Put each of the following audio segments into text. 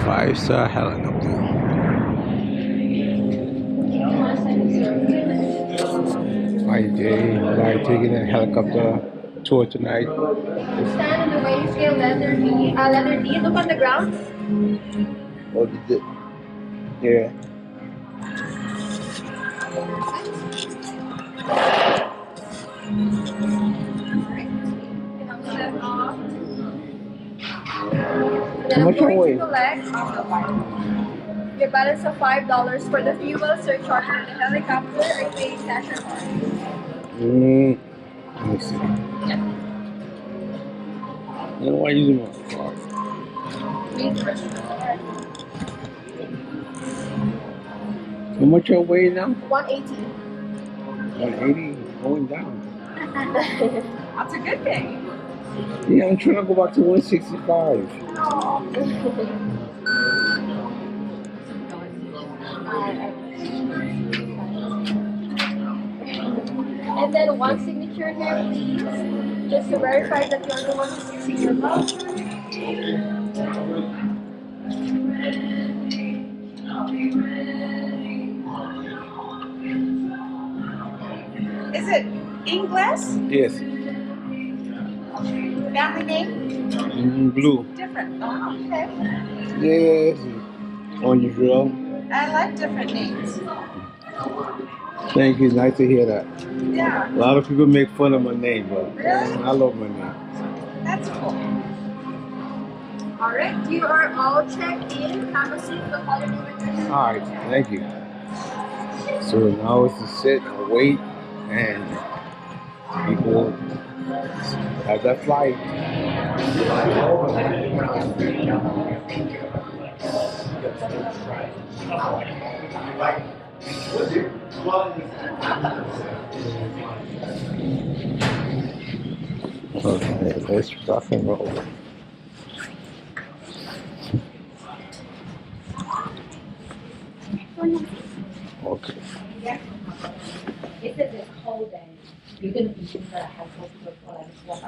Five-star helicopter. Hi Jay, like taking a helicopter tour tonight. Stand in the weighing scale letter D. Look on the ground. Oh, yeah. Step off. How Then I'm much I going to weigh? collect your balance of $5 for the fuel surcharge for the helicopter. Are you paying cash or card? Let me see. I don't want to use my card. How much I weigh now? 180. 180, going down. That's a good thing. Yeah, I'm trying to go back to 165. And then one signature here, please. Just to verify that you're the one who's using your phone. Is it Ingles? Yes. Family name? Blue. Different. Oh, okay. Yes. Unusual. I like different names. Thank you. Nice to hear that. Yeah. A lot of people make fun of my name, but Really? I love my name. That's cool. All right, you are all checked in. Have a seat. We'll call your name and All right. Thank you. So now it's to sit and wait and people have that flight. Okay, let's rock and roll. Okay. It says it's cold and you're gonna be in the household for like 4 or 5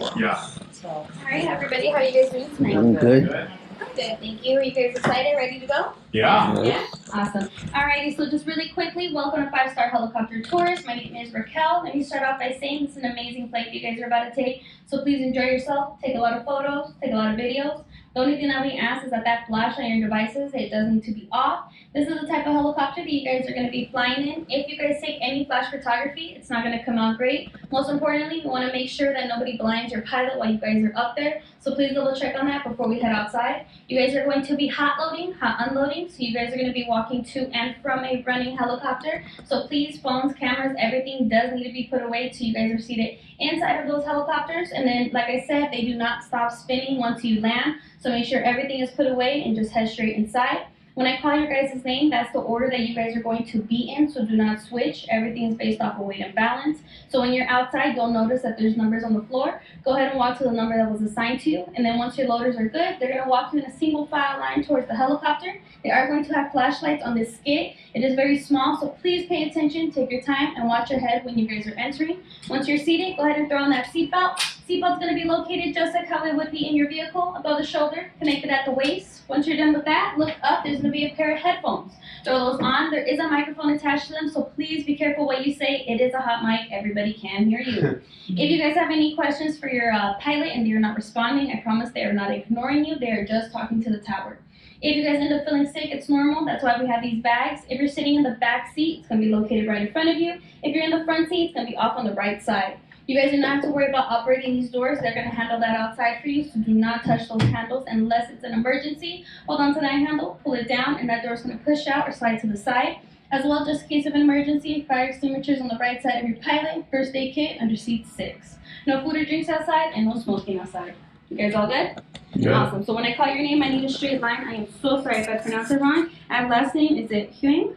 hours. Yeah. So. All right, everybody, how are you guys doing tonight? I'm good. Good, thank you. Are you guys excited? Ready to go? Yeah. Yeah. Awesome. Alrighty, so just really quickly, welcome to 5-Star Helicopter Tours. My name is Raquel. Let me start off by saying this is an amazing flight you guys are about to take. So please enjoy yourself. Take a lot of photos. Take a lot of videos. The only thing that we ask is that flash on your devices, it does need to be off. This is the type of helicopter that you guys are going to be flying in. If you guys take any flash photography, it's not going to come out great. Most importantly, we want to make sure that nobody blinds your pilot while you guys are up there. So please double check on that before we head outside. You guys are going to be hot loading, hot unloading. So you guys are going to be walking to and from a running helicopter. So please, phones, cameras, everything does need to be put away so you guys are seated inside of those helicopters. And then, like I said, they do not stop spinning once you land. So make sure everything is put away and just head straight inside. When I call your guys' name, that's the order that you guys are going to be in, so do not switch. Everything is based off of weight and balance. So when you're outside, you'll notice that there's numbers on the floor. Go ahead and walk to the number that was assigned to you, and then once your loaders are good, they're going to walk you in a single file line towards the helicopter. They are going to have flashlights on this skid. It is very small, so please pay attention, take your time, and watch your head when you guys are entering. Once you're seated, go ahead and throw on that seatbelt. Seatbelt's going to be located just like how it would be in your vehicle, above the shoulder, connected at the waist. Once you're done with that, look up. There's going to be a pair of headphones. Throw those on. There is a microphone attached to them, so please be careful what you say. It is a hot mic. Everybody can hear you. If you guys have any questions for your pilot and they're not responding, I promise they are not ignoring you. They are just talking to the tower. If you guys end up feeling sick, it's normal. That's why we have these bags. If you're sitting in the back seat, it's going to be located right in front of you. If you're in the front seat, it's going to be off on the right side. You guys do not have to worry about operating these doors. They're going to handle that outside for you, so do not touch those handles unless it's an emergency. Hold on to that handle, pull it down, and that door is going to push out or slide to the side. As well, just in case of an emergency, fire extinguishers on the right side of your pilot, first aid kit under seat 6. No food or drinks outside, and no smoking outside. You guys all good? Yeah. Awesome. So when I call your name, I need a straight line. I am so sorry if I pronounce it wrong. I have last name, is it Huang?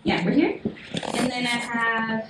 Yeah, we're here. And then I have...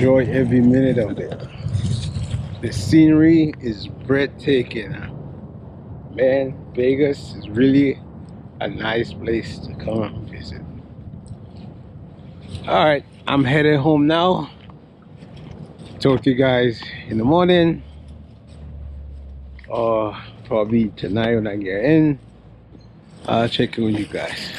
enjoy every minute of it. The scenery is breathtaking. Man, Vegas is really a nice place to come and visit. Alright, I'm headed home now. Talk to you guys in the morning, or probably tonight when I get in. I'll check in with you guys.